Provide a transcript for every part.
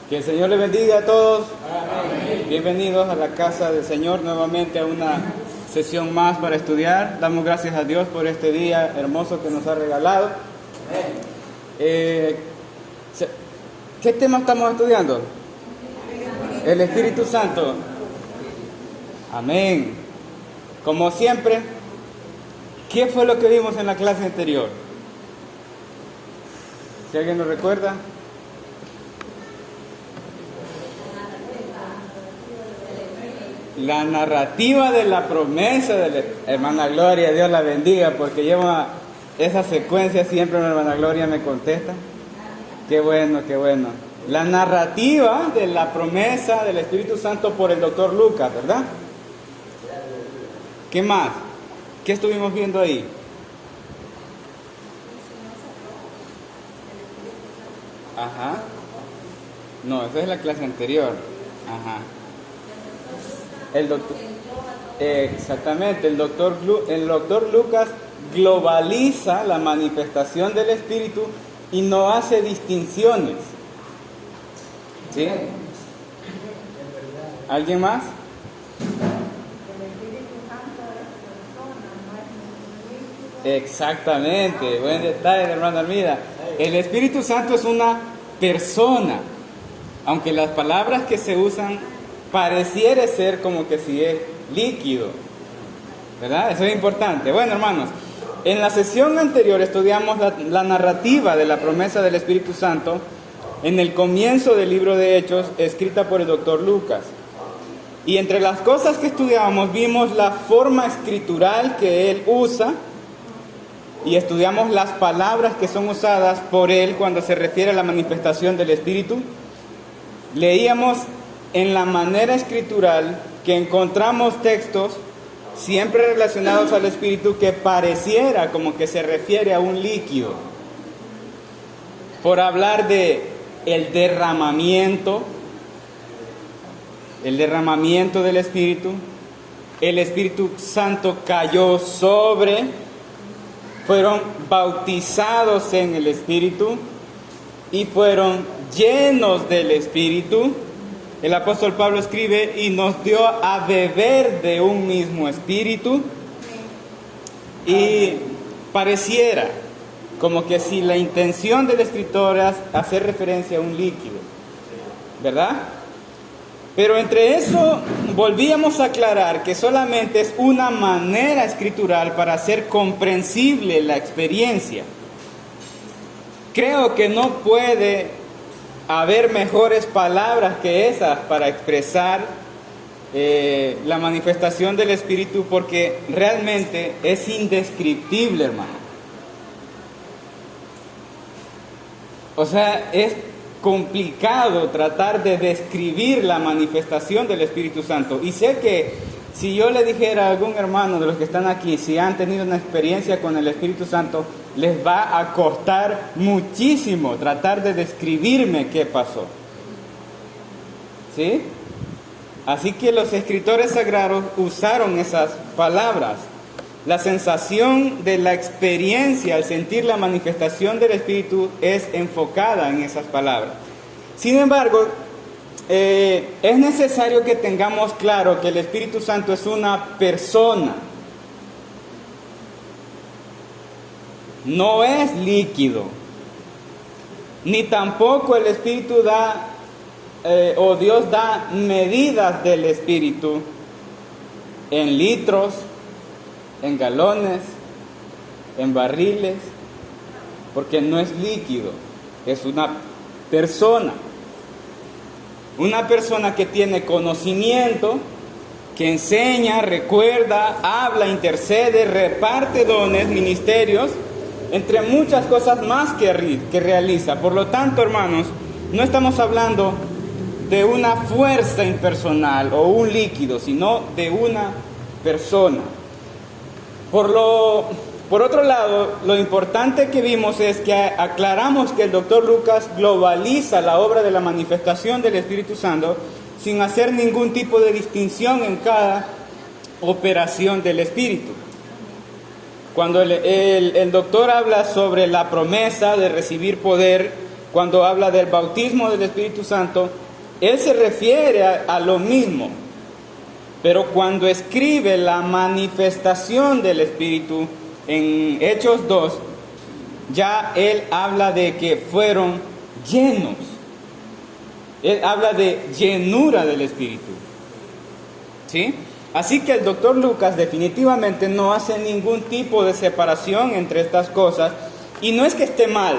Que el Señor le bendiga a todos. Amén. Bienvenidos a la casa del Señor, nuevamente a una sesión más para estudiar. Damos gracias a Dios por este día hermoso que nos ha regalado. ¿Qué tema estamos estudiando? El Espíritu Santo. Amén. Como siempre, ¿qué fue lo que vimos en la clase anterior? Si alguien lo recuerda. La narrativa de la promesa de la hermana Gloria, Dios la bendiga, porque lleva esa secuencia siempre, la hermana Gloria me contesta. Qué bueno, qué bueno. La narrativa de la promesa del Espíritu Santo por el doctor Lucas, ¿verdad? ¿Qué más? ¿Qué estuvimos viendo ahí? Ajá. No, esa es la clase anterior. Ajá. El doctor, exactamente, el doctor Lucas globaliza la manifestación del Espíritu y no hace distinciones. ¿Sí? ¿Alguien más? Exactamente, buen detalle, hermana Armida. El Espíritu Santo es una persona, aunque las palabras que se usan pareciera ser como que si es líquido, ¿verdad? Eso es importante. Bueno, hermanos, en la sesión anterior estudiamos la narrativa de la promesa del Espíritu Santo en el comienzo del libro de Hechos, escrita por el doctor Lucas. Y entre las cosas que estudiamos vimos la forma escritural que él usa y estudiamos las palabras que son usadas por él cuando se refiere a la manifestación del Espíritu. Leíamos en la manera escritural que encontramos textos siempre relacionados al Espíritu que pareciera como que se refiere a un líquido. Por hablar de el derramamiento del Espíritu, el Espíritu Santo cayó sobre, fueron bautizados en el Espíritu y fueron llenos del Espíritu. El apóstol Pablo escribe, y nos dio a beber de un mismo espíritu. Y pareciera como que si la intención del escritor es hacer referencia a un líquido, ¿verdad? Pero entre eso volvíamos a aclarar que solamente es una manera escritural para hacer comprensible la experiencia. Creo que no puede haber mejores palabras que esas para expresar la manifestación del Espíritu, porque realmente es indescriptible, hermano. O sea, es complicado tratar de describir la manifestación del Espíritu Santo. Y sé que si yo le dijera a algún hermano de los que están aquí, si han tenido una experiencia con el Espíritu Santo, les va a costar muchísimo tratar de describirme qué pasó. ¿Sí? Así que los escritores sagrados usaron esas palabras. La sensación de la experiencia al sentir la manifestación del Espíritu es enfocada en esas palabras. Sin embargo, es necesario que tengamos claro que el Espíritu Santo es una persona. No es líquido, ni tampoco el Espíritu da, o Dios da medidas del Espíritu en litros, en galones, en barriles, porque no es líquido, es una persona. Una persona que tiene conocimiento, que enseña, recuerda, habla, intercede, reparte dones, ministerios, entre muchas cosas más que realiza. Por lo tanto, hermanos, no estamos hablando de una fuerza impersonal o un líquido, sino de una persona. Por otro lado, lo importante que vimos es que aclaramos que el doctor Lucas globaliza la obra de la manifestación del Espíritu Santo sin hacer ningún tipo de distinción en cada operación del Espíritu. Cuando el doctor habla sobre la promesa de recibir poder cuando habla del bautismo del Espíritu Santo, él se refiere a lo mismo. Pero cuando escribe la manifestación del Espíritu en Hechos 2, ya él habla de que fueron llenos. Él habla de llenura del Espíritu. ¿Sí? Así que el doctor Lucas definitivamente no hace ningún tipo de separación entre estas cosas. Y no es que esté mal,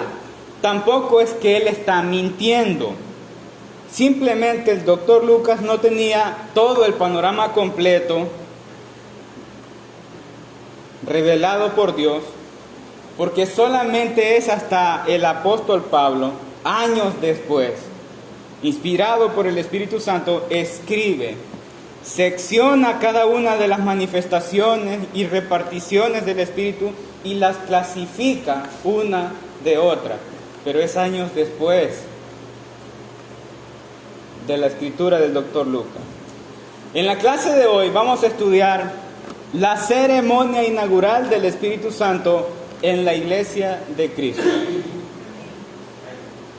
tampoco es que él está mintiendo. Simplemente el doctor Lucas no tenía todo el panorama completo revelado por Dios, porque solamente es hasta el apóstol Pablo, años después, inspirado por el Espíritu Santo, escribe, secciona cada una de las manifestaciones y reparticiones del Espíritu y las clasifica una de otra. Pero es años después de la escritura del doctor Lucas. En la clase de hoy vamos a estudiar la ceremonia inaugural del Espíritu Santo en la Iglesia de Cristo.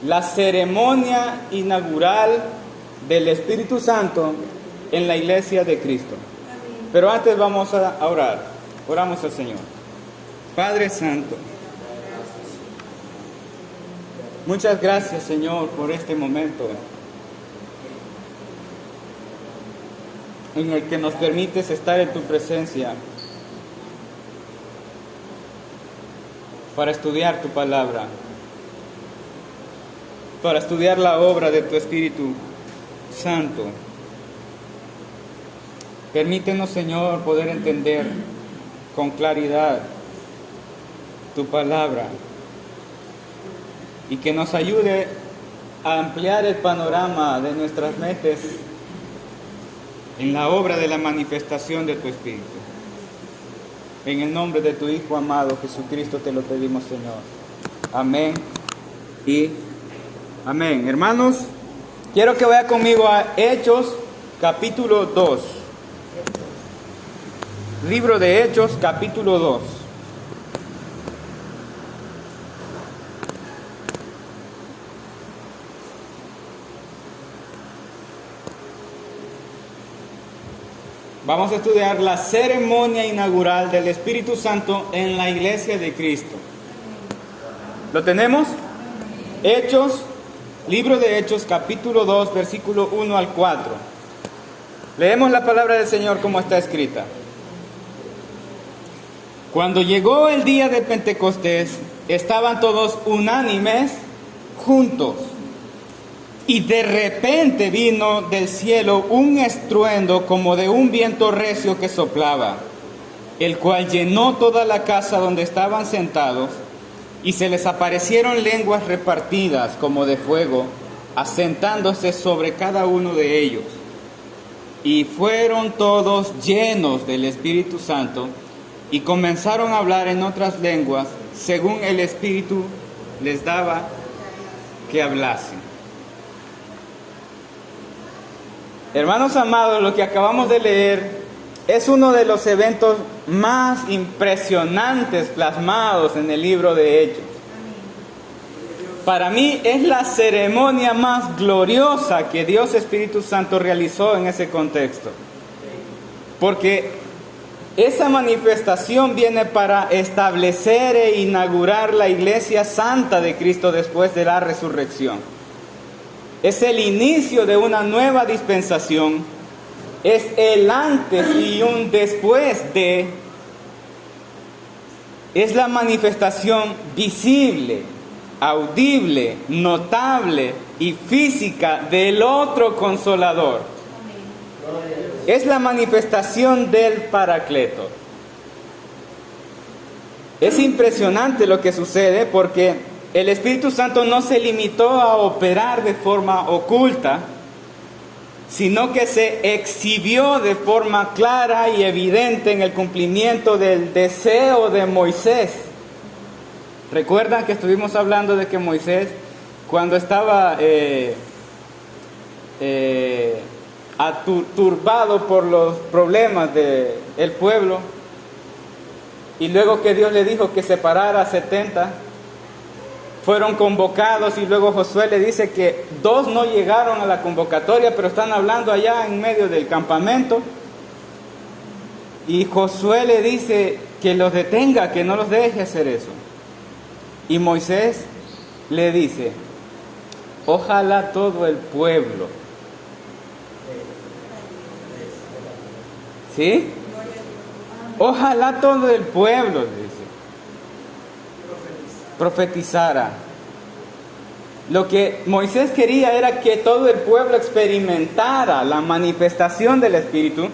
La ceremonia inaugural del Espíritu Santo en la Iglesia de Cristo. Pero antes vamos a orar. Oramos al Señor. Padre Santo, muchas gracias, Señor, por este momento en el que nos permites estar en tu presencia para estudiar tu palabra, para estudiar la obra de tu Espíritu Santo. Permítenos, Señor, poder entender con claridad tu palabra y que nos ayude a ampliar el panorama de nuestras mentes en la obra de la manifestación de tu Espíritu. En el nombre de tu Hijo amado Jesucristo te lo pedimos, Señor. Amén y amén. Hermanos, quiero que vaya conmigo a Hechos capítulo 2. Libro de Hechos capítulo 2. Vamos a estudiar la ceremonia inaugural del Espíritu Santo en la Iglesia de Cristo. ¿Lo tenemos? Hechos, libro de Hechos, capítulo 2, versículo 1 al 4. Leemos la palabra del Señor como está escrita. Cuando llegó el día de Pentecostés, estaban todos unánimes juntos. Y de repente vino del cielo un estruendo como de un viento recio que soplaba, el cual llenó toda la casa donde estaban sentados, y se les aparecieron lenguas repartidas como de fuego, asentándose sobre cada uno de ellos. Y fueron todos llenos del Espíritu Santo, y comenzaron a hablar en otras lenguas, según el Espíritu les daba que hablasen. Hermanos amados, lo que acabamos de leer es uno de los eventos más impresionantes plasmados en el libro de Hechos. Para mí es la ceremonia más gloriosa que Dios Espíritu Santo realizó en ese contexto. Porque esa manifestación viene para establecer e inaugurar la Iglesia Santa de Cristo después de la resurrección. Es el inicio de una nueva dispensación, es el antes y un después de, es la manifestación visible, audible, notable y física del otro Consolador. Es la manifestación del Paracleto. Es impresionante lo que sucede porque el Espíritu Santo no se limitó a operar de forma oculta, sino que se exhibió de forma clara y evidente en el cumplimiento del deseo de Moisés. ¿Recuerdan que estuvimos hablando de que Moisés, cuando estaba turbado por los problemas del pueblo, y luego que Dios le dijo que separara 70, fueron convocados y luego Josué le dice que 2 no llegaron a la convocatoria, pero están hablando allá en medio del campamento. Y Josué le dice que los detenga, que no los deje hacer eso. Y Moisés le dice, ojalá todo el pueblo. ¿Sí? Ojalá todo el pueblo, dice, profetizara. Lo que Moisés quería era que todo el pueblo experimentara la manifestación del Espíritu.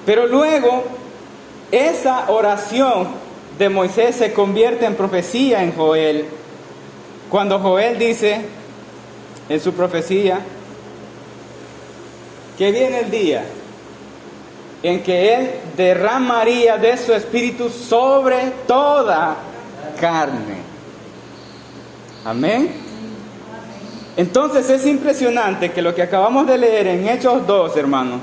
Pero luego, esa oración de Moisés se convierte en profecía en Joel. Cuando Joel dice en su profecía que viene el día en que Él derramaría de su Espíritu sobre toda carne. Amén. Entonces es impresionante que lo que acabamos de leer en Hechos 2, hermanos,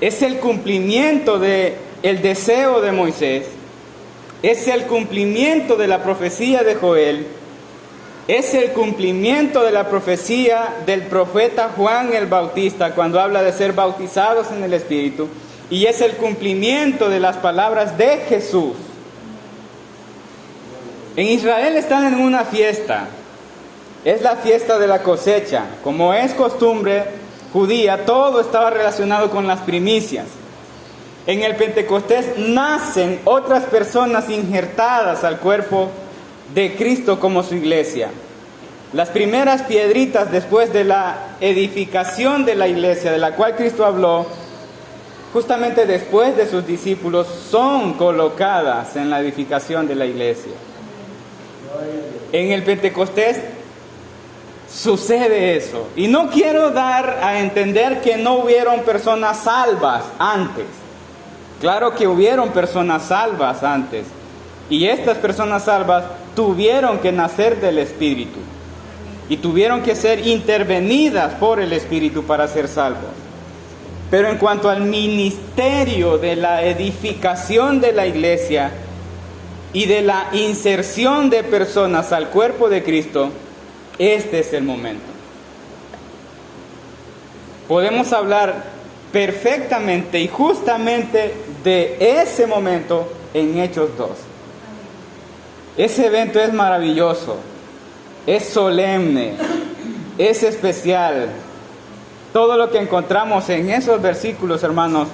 es el cumplimiento del deseo de Moisés, es el cumplimiento de la profecía de Joel, es el cumplimiento de la profecía del profeta Juan el Bautista cuando habla de ser bautizados en el Espíritu, y es el cumplimiento de las palabras de Jesús. En Israel están en una fiesta, es la fiesta de la cosecha. Como es costumbre judía, todo estaba relacionado con las primicias. En el Pentecostés nacen otras personas injertadas al cuerpo de Cristo como su iglesia. Las primeras piedritas después de la edificación de la iglesia, de la cual Cristo habló, justamente después de sus discípulos, son colocadas en la edificación de la iglesia. En el Pentecostés sucede eso. Y no quiero dar a entender que no hubieron personas salvas antes. Claro que hubieron personas salvas antes. Y estas personas salvas tuvieron que nacer del Espíritu. Y tuvieron que ser intervenidas por el Espíritu para ser salvos. Pero en cuanto al ministerio de la edificación de la iglesia y de la inserción de personas al cuerpo de Cristo, este es el momento. Podemos hablar perfectamente y justamente de ese momento en Hechos 2. Ese evento es maravilloso, es solemne, es especial. Todo lo que encontramos en esos versículos, hermanos,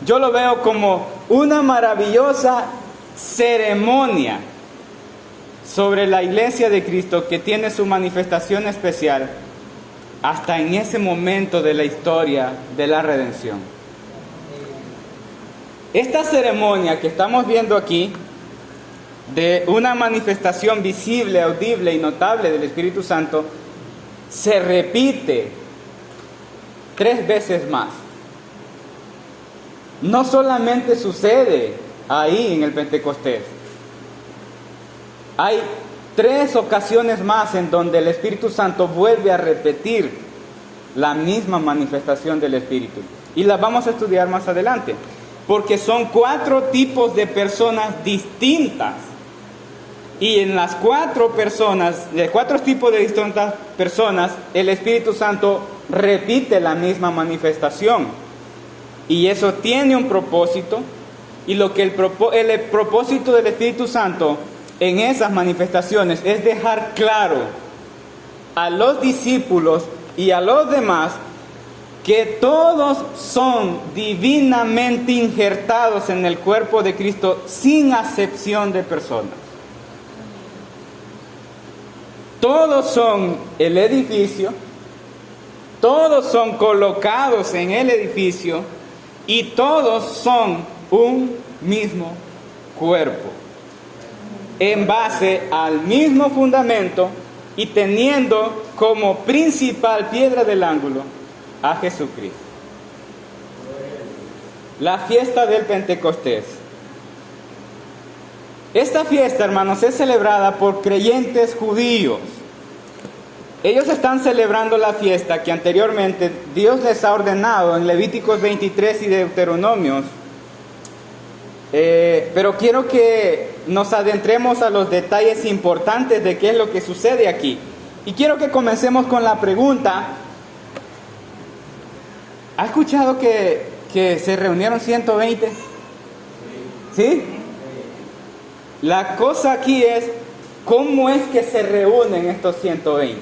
yo lo veo como una maravillosa ceremonia sobre la iglesia de Cristo que tiene su manifestación especial hasta en ese momento de la historia de la redención. Esta ceremonia que estamos viendo aquí, de una manifestación visible, audible y notable del Espíritu Santo, se repite 3 veces más. No solamente sucede ahí en el Pentecostés. Hay 3 ocasiones más en donde el Espíritu Santo vuelve a repetir la misma manifestación del Espíritu. Y las vamos a estudiar más adelante. Porque son 4 tipos de personas distintas. Y en las 4 personas, de 4 tipos de distintas personas, el Espíritu Santo repite la misma manifestación. Y eso tiene un propósito. Y lo que el propósito del Espíritu Santo en esas manifestaciones es dejar claro a los discípulos y a los demás que todos son divinamente injertados en el cuerpo de Cristo sin acepción de personas. Todos son el edificio, todos son colocados en el edificio y todos son un mismo cuerpo, en base al mismo fundamento y teniendo como principal piedra del ángulo a Jesucristo. La fiesta del Pentecostés. Esta fiesta, hermanos, es celebrada por creyentes judíos. Ellos están celebrando la fiesta que anteriormente Dios les ha ordenado en Levíticos 23 y Deuteronomios. Pero quiero que nos adentremos a los detalles importantes de qué es lo que sucede aquí. Y quiero que comencemos con la pregunta. ¿Ha escuchado que se reunieron 120? ¿Sí? La cosa aquí es, ¿cómo es que se reúnen estos 120?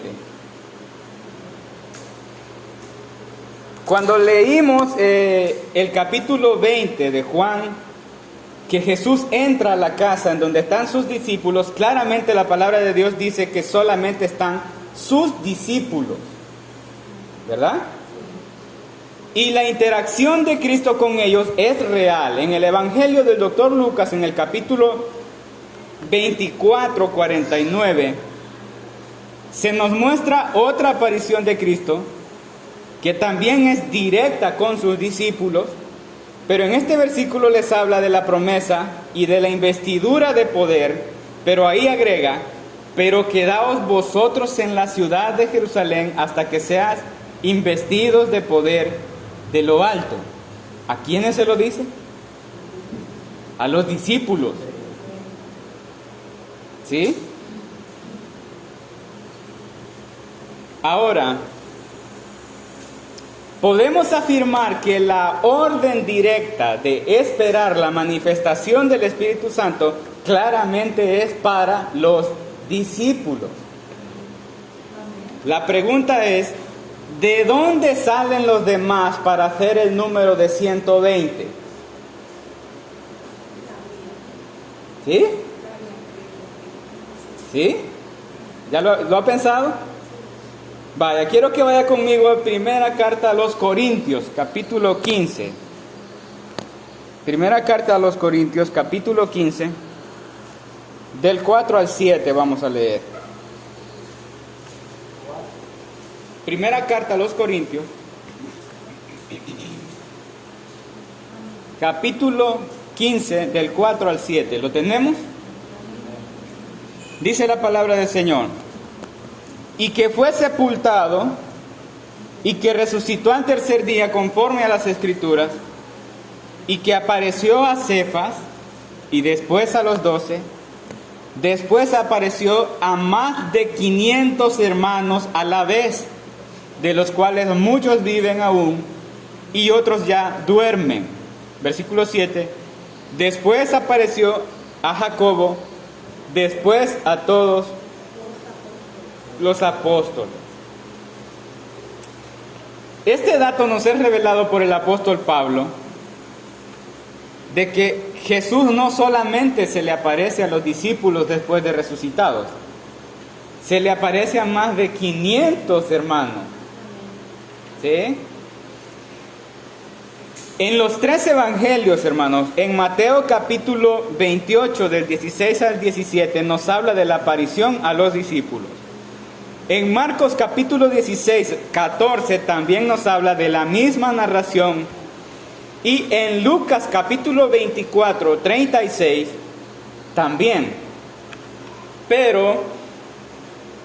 Cuando leímos el capítulo 20 de Juan, que Jesús entra a la casa en donde están sus discípulos, claramente la palabra de Dios dice que solamente están sus discípulos, ¿verdad? Y la interacción de Cristo con ellos es real. En el Evangelio del Dr. Lucas, en el capítulo 24, 49, se nos muestra otra aparición de Cristo, que también es directa con sus discípulos, pero en este versículo les habla de la promesa y de la investidura de poder, pero ahí agrega, pero quedaos vosotros en la ciudad de Jerusalén hasta que seas investidos de poder de lo alto. ¿A quiénes se lo dice? A los discípulos. ¿Sí? Ahora, podemos afirmar que la orden directa de esperar la manifestación del Espíritu Santo claramente es para los discípulos. La pregunta es, ¿de dónde salen los demás para hacer el número de 120? ¿Sí? ¿Sí? ¿Ya lo ha pensado? Vaya, quiero que vaya conmigo a primera carta a los Corintios, capítulo 15. Primera carta a los Corintios, capítulo 15, del 4 al 7 vamos a leer. Primera carta a los Corintios, capítulo 15, del 4 al 7. ¿Lo tenemos? Dice la palabra del Señor: y que fue sepultado y que resucitó al tercer día conforme a las Escrituras, y que apareció a Cefas y después a los 12, después apareció a más de 500 hermanos a la vez, de los cuales muchos viven aún y otros ya duermen. Versículo 7, después apareció a Jacobo, después a todos los apóstoles. Este dato nos es revelado por el apóstol Pablo, de que Jesús no solamente se le aparece a los discípulos después de resucitados, se le aparece a más de 500 hermanos. ¿Sí? En los 3 evangelios, hermanos, en Mateo capítulo 28 del 16 al 17 nos habla de la aparición a los discípulos. En Marcos capítulo 16, 14 también nos habla de la misma narración. Y en Lucas capítulo 24, 36 también. Pero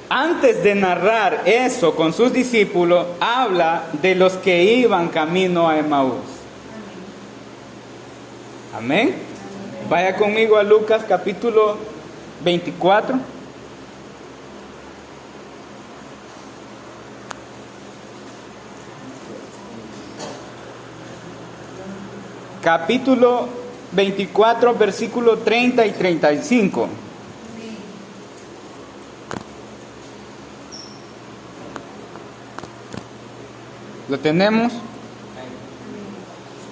antes de narrar eso con sus discípulos, habla de los que iban camino a Emaús. Amén. Vaya conmigo a Lucas capítulo 24. Capítulo 24, versículo 30 y 35. ¿Lo tenemos?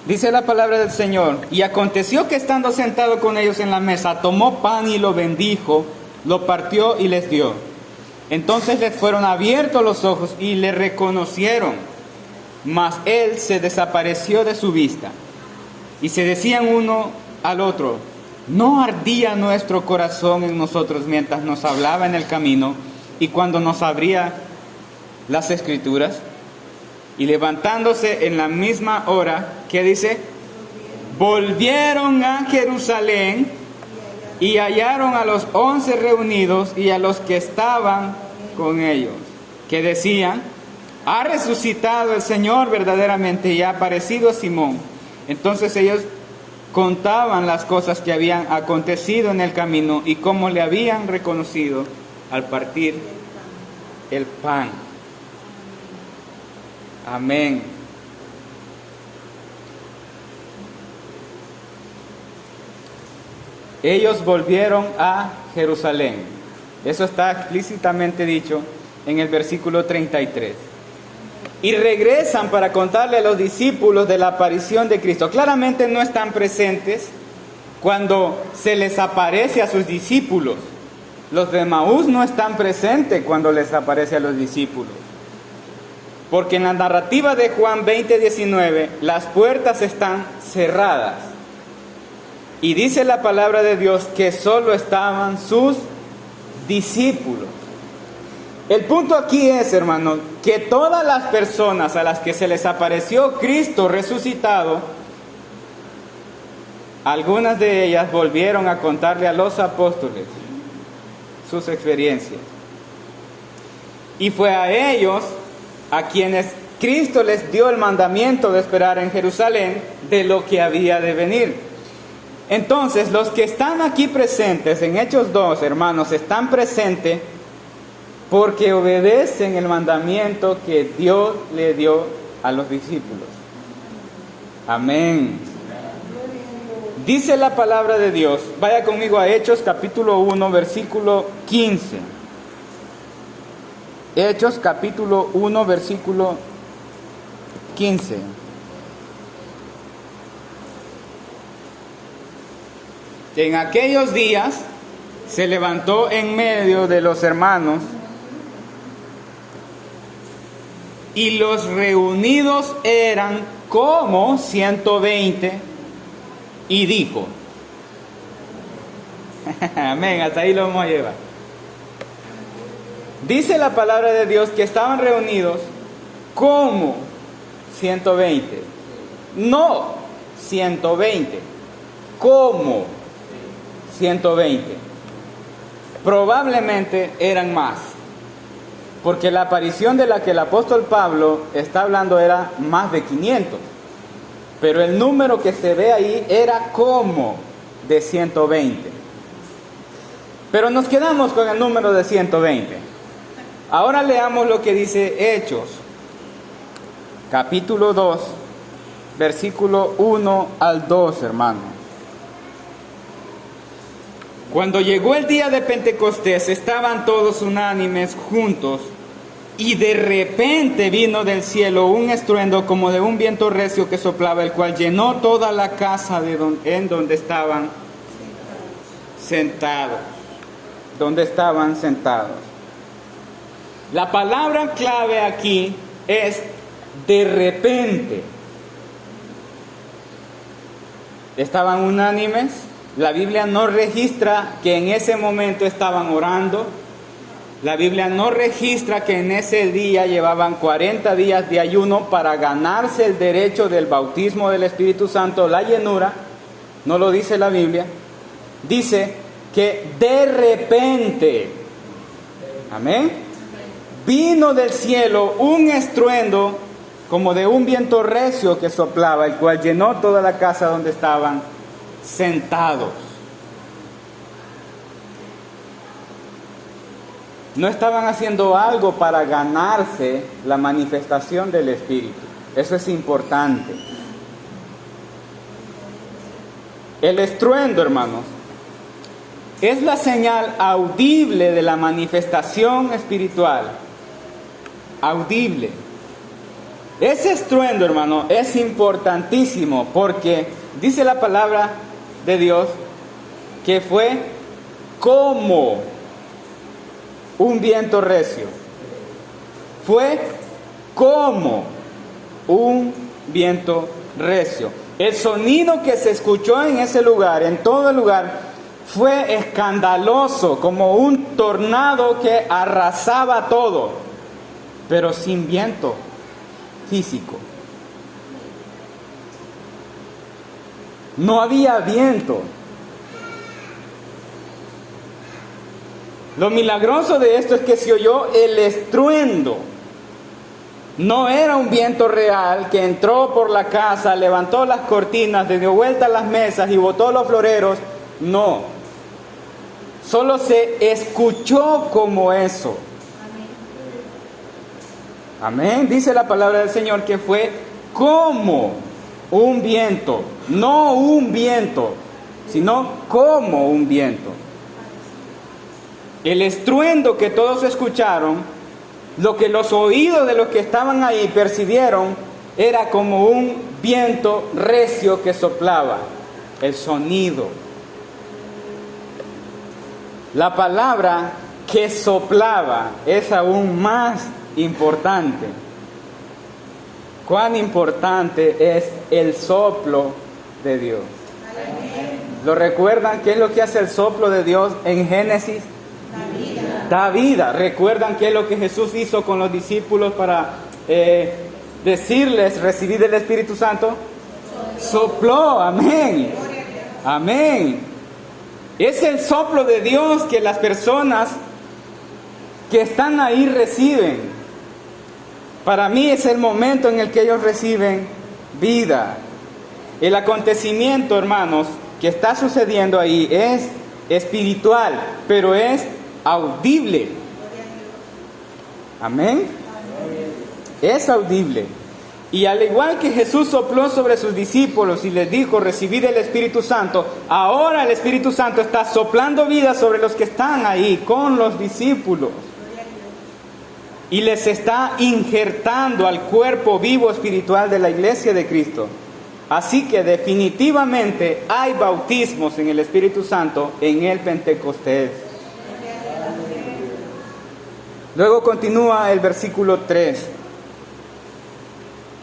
Dice la palabra del Señor: y aconteció que estando sentado con ellos en la mesa, tomó pan y lo bendijo, lo partió y les dio. Entonces les fueron abiertos los ojos y le reconocieron, mas él se desapareció de su vista. Y se decían uno al otro: ¿no ardía nuestro corazón en nosotros mientras nos hablaba en el camino y cuando nos abría las Escrituras? Y levantándose en la misma hora, ¿qué dice? Volvieron a Jerusalén y hallaron a los 11 reunidos y a los que estaban con ellos, que decían: ha resucitado el Señor verdaderamente y ha aparecido a Simón. Entonces ellos contaban las cosas que habían acontecido en el camino y cómo le habían reconocido al partir el pan. Amén. Ellos volvieron a Jerusalén. Eso está explícitamente dicho en el versículo 33. Y regresan para contarle a los discípulos de la aparición de Cristo. Claramente no están presentes cuando se les aparece a sus discípulos. Los de Emaús no están presentes cuando les aparece a los discípulos. Porque en la narrativa de Juan 20:19, las puertas están cerradas. Y dice la palabra de Dios que solo estaban sus discípulos. El punto aquí es, hermanos, que todas las personas a las que se les apareció Cristo resucitado, algunas de ellas volvieron a contarle a los apóstoles sus experiencias. Y fue a ellos a quienes Cristo les dio el mandamiento de esperar en Jerusalén de lo que había de venir. Entonces, los que están aquí presentes en Hechos 2, hermanos, están presentes porque obedecen el mandamiento que Dios le dio a los discípulos. Amén. Dice la palabra de Dios, vaya conmigo a Hechos capítulo 1, versículo 15. Hechos capítulo 1, versículo 15. En aquellos días se levantó en medio de los hermanos y los reunidos eran como 120 y dijo, amén, hasta ahí lo vamos a llevar. Dice la palabra de Dios que estaban reunidos como 120, no 120, como 120. Probablemente eran más, porque la aparición de la que el apóstol Pablo está hablando era más de 500, pero el número que se ve ahí era como de 120. Pero nos quedamos con el número de 120. Ahora leamos lo que dice Hechos, capítulo 2, versículo 1 al 2, hermanos. Cuando llegó el día de Pentecostés, estaban todos unánimes juntos, y de repente vino del cielo un estruendo como de un viento recio que soplaba, el cual llenó toda la casa en donde estaban sentados. Donde estaban sentados. La palabra clave aquí es de repente. Estaban unánimes. La Biblia no registra que en ese momento estaban orando. La Biblia no registra que en ese día llevaban 40 días de ayuno para ganarse el derecho del bautismo del Espíritu Santo, la llenura. No lo dice la Biblia. Dice que de repente, amén, vino del cielo un estruendo como de un viento recio que soplaba, el cual llenó toda la casa donde estaban sentados. No estaban haciendo algo para ganarse la manifestación del Espíritu. Eso es importante. El estruendo, hermanos, es la señal audible de la manifestación espiritual. Audible. Ese estruendo, hermano, es importantísimo porque dice la palabra de Dios que fue como un viento recio. Fue como un viento recio. El sonido que se escuchó en ese lugar, en todo el lugar, fue escandaloso, como un tornado que arrasaba todo, pero sin viento físico. No había viento. Lo milagroso de esto es que se oyó el estruendo. No era un viento real que entró por la casa, levantó las cortinas, le dio vuelta a las mesas y botó los floreros. No. Solo se escuchó como eso. Amén. Dice la palabra del Señor que fue como un viento. No un viento, sino como un viento. El estruendo que todos escucharon, lo que los oídos de los que estaban ahí percibieron, era como un viento recio que soplaba. El sonido. La palabra que soplaba es aún más importante. Cuán importante es el soplo de Dios. ¿Lo recuerdan? ¿Qué es lo que hace el soplo de Dios en Génesis? Da vida. ¿Recuerdan qué es lo que Jesús hizo con los discípulos para decirles, recibid el Espíritu Santo? Sopló. Amén. Amén. Es el soplo de Dios que las personas que están ahí reciben. Para mí es el momento en el que ellos reciben vida. El acontecimiento, hermanos, que está sucediendo ahí es espiritual, pero es audible. Amén. Es audible. Y al igual que Jesús sopló sobre sus discípulos y les dijo, recibid el Espíritu Santo, ahora el Espíritu Santo está soplando vida sobre los que están ahí con los discípulos. Y les está injertando al cuerpo vivo espiritual de la iglesia de Cristo. Así que definitivamente hay bautismos en el Espíritu Santo en el Pentecostés. Luego continúa el versículo 3.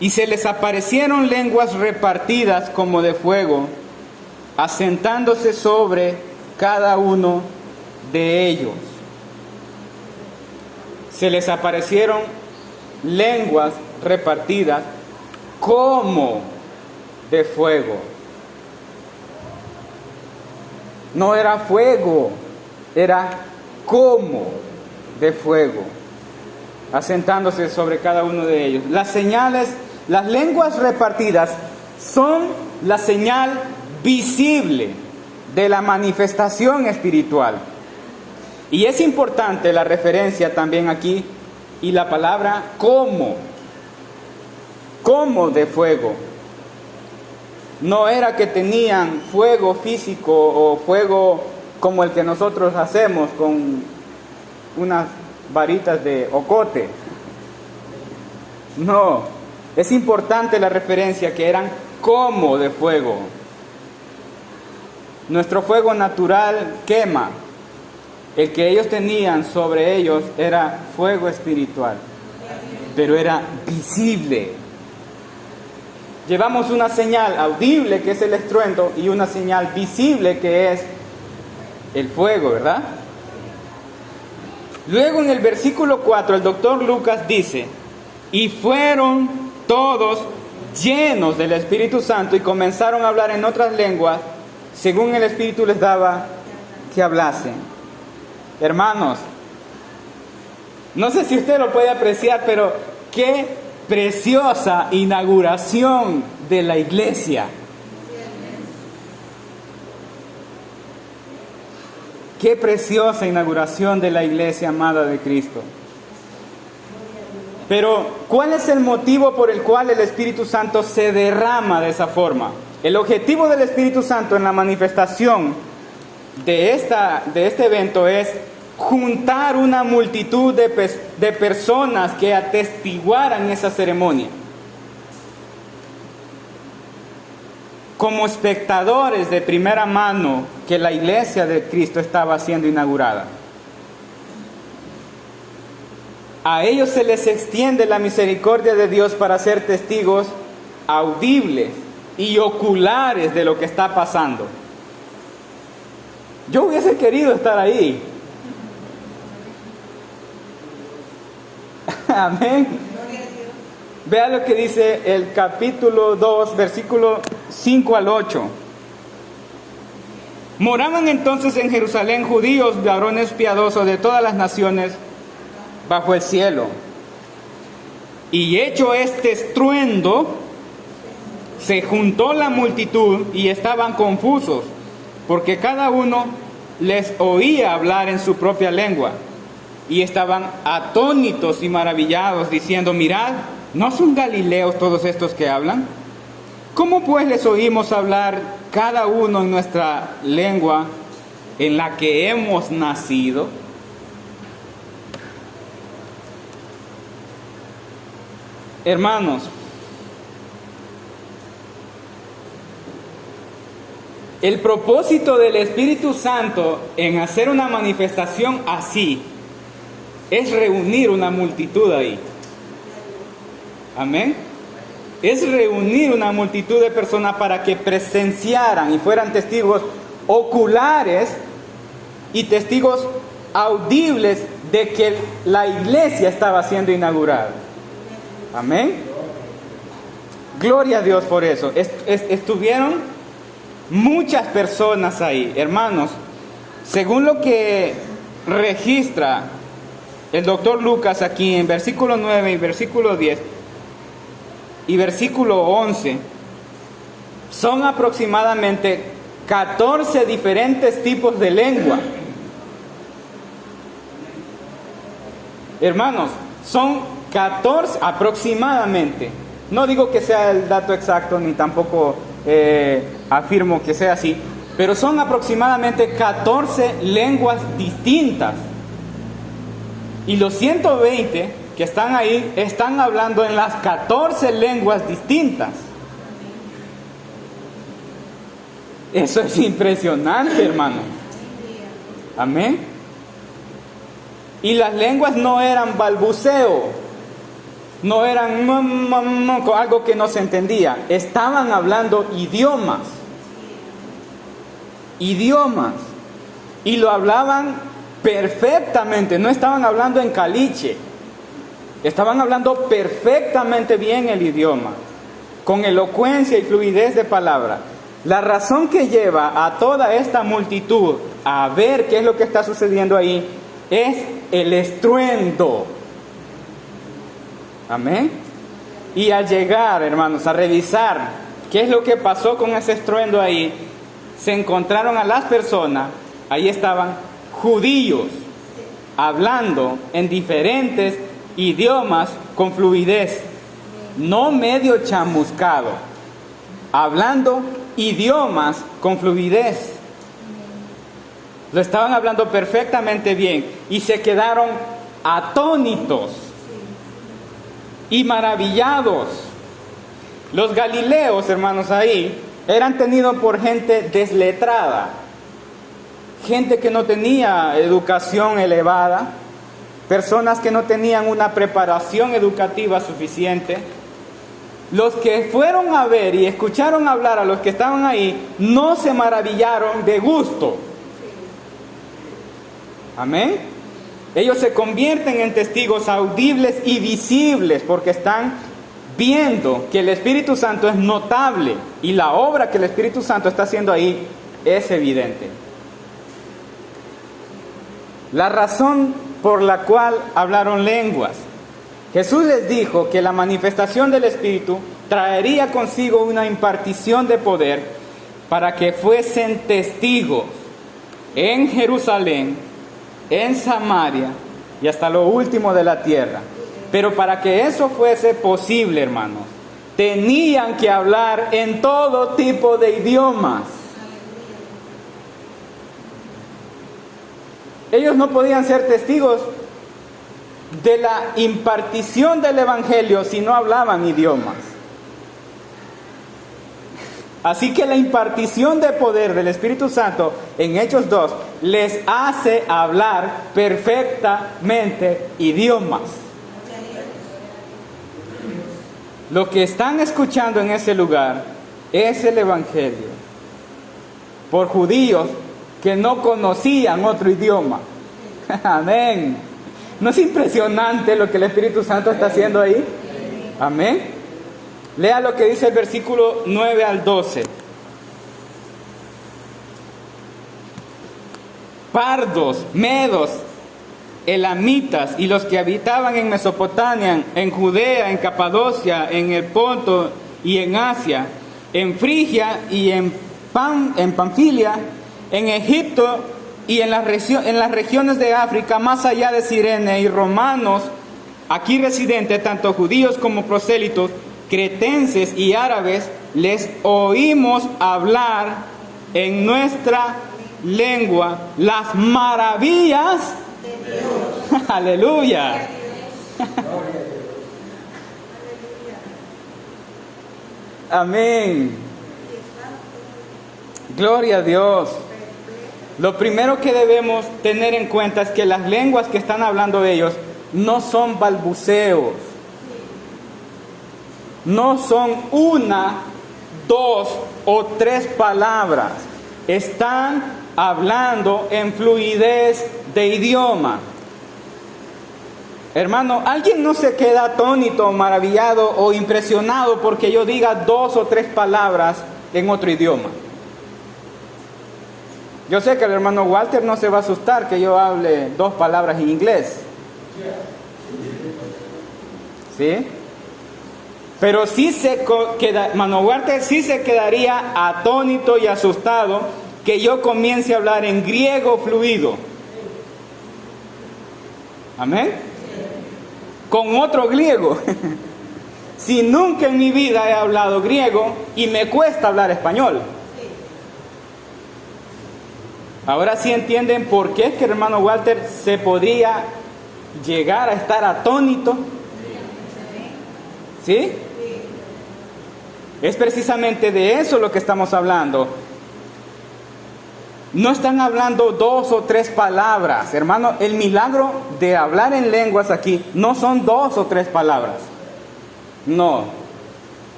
Y se les aparecieron lenguas repartidas como de fuego, asentándose sobre cada uno de ellos. Se les aparecieron lenguas repartidas como de fuego. No era fuego, era como de fuego, asentándose sobre cada uno de ellos. Las señales, las lenguas repartidas son la señal visible de la manifestación espiritual. Y es importante la referencia también aquí y la palabra como de fuego. No era que tenían fuego físico o fuego como el que nosotros hacemos con unas varitas de ocote. No, es importante la referencia que eran como de fuego. Nuestro fuego natural quema. El que ellos tenían sobre ellos era fuego espiritual, pero era visible. Llevamos una señal audible que es el estruendo y una señal visible que es el fuego, ¿verdad? Luego en el versículo 4 el doctor Lucas dice, y fueron todos llenos del Espíritu Santo y comenzaron a hablar en otras lenguas según el Espíritu les daba que hablasen. Hermanos, no sé si usted lo puede apreciar, pero qué preciosa inauguración de la iglesia. Qué preciosa inauguración de la iglesia amada de Cristo. Pero, ¿cuál es el motivo por el cual el Espíritu Santo se derrama de esa forma? El objetivo del Espíritu Santo en la manifestación de este evento es juntar una multitud de personas que atestiguaran esa ceremonia como espectadores de primera mano que la iglesia de Cristo estaba siendo inaugurada. A ellos se les extiende la misericordia de Dios para ser testigos audibles y oculares de lo que está pasando. Yo hubiese querido estar ahí. Amén. Vea lo que dice el capítulo 2, versículo 5 al 8. Moraban entonces en Jerusalén judíos, varones piadosos de todas las naciones bajo el cielo. Y hecho este estruendo, se juntó la multitud y estaban confusos, porque cada uno les oía hablar en su propia lengua. Y estaban atónitos y maravillados, diciendo: mirad, ¿no son galileos todos estos que hablan? ¿Cómo pues les oímos hablar cada uno en nuestra lengua en la que hemos nacido? Hermanos, el propósito del Espíritu Santo en hacer una manifestación así es reunir una multitud ahí. Amén. Es reunir una multitud de personas para que presenciaran y fueran testigos oculares y testigos audibles de que la iglesia estaba siendo inaugurada. Amén. Gloria a Dios por eso. Estuvieron muchas personas ahí, hermanos. Según lo que registra el doctor Lucas aquí en versículo 9 y versículo 10 y versículo 11, son aproximadamente 14 diferentes tipos de lengua. Hermanos, son 14 aproximadamente. No digo que sea el dato exacto, ni tampoco afirmo que sea así, pero son aproximadamente 14 lenguas distintas. Y los 120 que están ahí están hablando en las 14 lenguas distintas. Eso es impresionante, hermano. Amén. Y las lenguas no eran balbuceo, no eran algo que no se entendía. Estaban hablando idiomas. Y lo hablaban perfectamente. No estaban hablando en caliche. Estaban hablando perfectamente bien el idioma, con elocuencia y fluidez de palabra. La razón que lleva a toda esta multitud a ver qué es lo que está sucediendo ahí es el estruendo. Amén. Y al llegar, hermanos, a revisar qué es lo que pasó con ese estruendo ahí, se encontraron a las personas, ahí estaban judíos, hablando en diferentes idiomas con fluidez, no medio chamuscado, hablando idiomas con fluidez. Lo estaban hablando perfectamente bien y se quedaron atónitos y maravillados. Los galileos, hermanos, ahí eran tenidos por gente desletrada, gente que no tenía educación elevada, personas que no tenían una preparación educativa suficiente. Los que fueron a ver y escucharon hablar a los que estaban ahí no se maravillaron de gusto. Amén. Ellos se convierten en testigos audibles y visibles porque están viendo que el Espíritu Santo es notable y la obra que el Espíritu Santo está haciendo ahí es evidente. La razón por la cual hablaron lenguas. Jesús les dijo que la manifestación del Espíritu traería consigo una impartición de poder para que fuesen testigos en Jerusalén, en Samaria y hasta lo último de la tierra. Pero para que eso fuese posible, hermanos, tenían que hablar en todo tipo de idiomas. Ellos no podían ser testigos de la impartición del Evangelio si no hablaban idiomas. Así que la impartición de poder del Espíritu Santo en Hechos 2 les hace hablar perfectamente idiomas. Lo que están escuchando en ese lugar es el Evangelio por judíos que no conocían otro idioma. Amén. ¿No es impresionante lo que el Espíritu Santo está haciendo ahí? Amén. Lea lo que dice el versículo 9 al 12. Pardos, medos, elamitas y los que habitaban en Mesopotamia, en Judea, en Capadocia, en el Ponto y en Asia, en Frigia y en Panfilia, en Egipto y en las regiones de África, más allá de Cirene, y romanos, aquí residentes, tanto judíos como prosélitos, cretenses y árabes, les oímos hablar en nuestra lengua las maravillas de Dios. Aleluya. Amén. Gloria a Dios. Lo primero que debemos tener en cuenta es que las lenguas que están hablando ellos no son balbuceos. No son una, dos o tres palabras. Están hablando en fluidez de idioma. Hermano, ¿alguien no se queda atónito, maravillado o impresionado porque yo diga dos o tres palabras en otro idioma? Yo sé que el hermano Walter no se va a asustar que yo hable dos palabras en inglés. ¿Sí? Pero sí hermano Walter sí se quedaría atónito y asustado que yo comience a hablar en griego fluido. Amén. Con otro griego. Si nunca en mi vida he hablado griego y me cuesta hablar español. Ahora sí entienden por qué es que el hermano Walter se podría llegar a estar atónito. ¿Sí? Es precisamente de eso lo que estamos hablando. No están hablando dos o tres palabras, hermano. El milagro de hablar en lenguas aquí no son dos o tres palabras. No.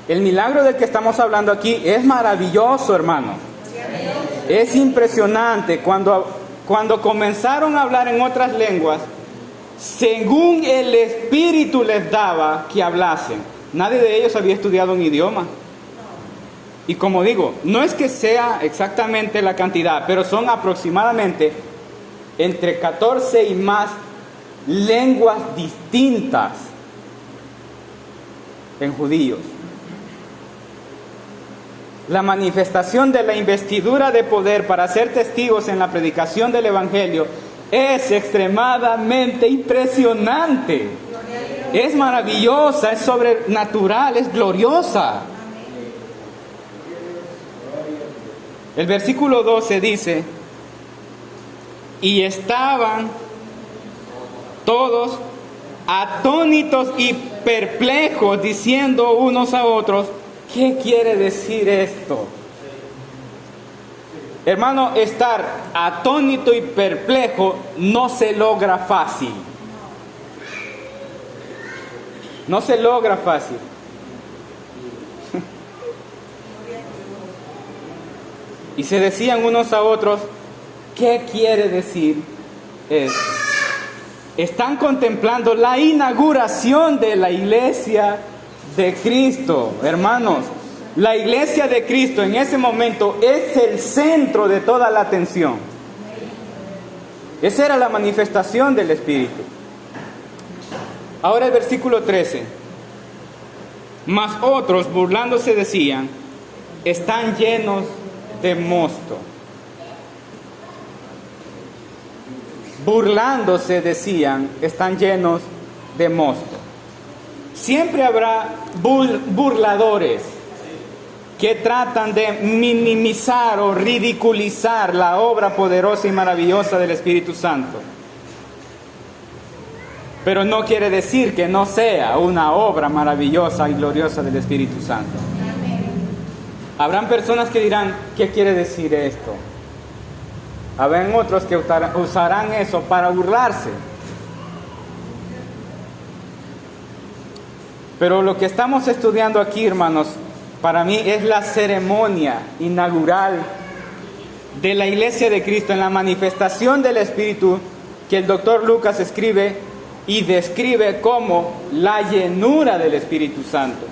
El milagro del que estamos hablando aquí es maravilloso, hermano. Es impresionante. Cuando comenzaron a hablar en otras lenguas, según el Espíritu les daba que hablasen. Nadie de ellos había estudiado un idioma. Y como digo, no es que sea exactamente la cantidad, pero son aproximadamente entre 14 y más lenguas distintas en judíos. La manifestación de la investidura de poder para ser testigos en la predicación del Evangelio es extremadamente impresionante. Es maravillosa, es sobrenatural, es gloriosa. El versículo 12 dice: y estaban todos atónitos y perplejos, diciendo unos a otros, ¿qué quiere decir esto? Hermano, estar atónito y perplejo no se logra fácil. No se logra fácil. Y se decían unos a otros, ¿qué quiere decir esto? Están contemplando la inauguración de la iglesia de Cristo, hermanos. La iglesia de Cristo en ese momento es el centro de toda la atención. Esa era la manifestación del Espíritu. Ahora el versículo 13. Mas otros, burlándose, decían, están llenos de mosto. Burlándose decían, están llenos de mosto. Siempre habrá burladores que tratan de minimizar o ridiculizar la obra poderosa y maravillosa del Espíritu Santo. Pero no quiere decir que no sea una obra maravillosa y gloriosa del Espíritu Santo. Habrán personas que dirán, ¿qué quiere decir esto? Habrán otros que usarán eso para burlarse. Pero lo que estamos estudiando aquí, hermanos, para mí es la ceremonia inaugural de la iglesia de Cristo en la manifestación del Espíritu, que el doctor Lucas escribe y describe como la llenura del Espíritu Santo.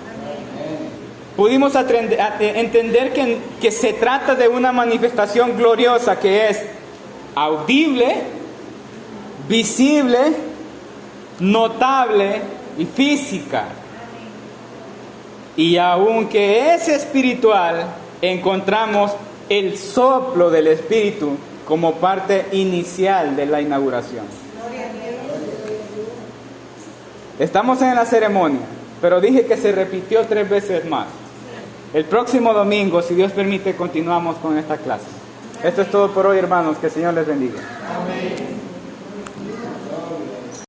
Pudimos entender que se trata de una manifestación gloriosa que es audible, visible, notable y física. Y aunque es espiritual, encontramos el soplo del Espíritu como parte inicial de la inauguración. Estamos en la ceremonia, pero dije que se repitió 3 veces más. El próximo domingo, si Dios permite, continuamos con esta clase. Esto es todo por hoy, hermanos. Que el Señor les bendiga. Amén.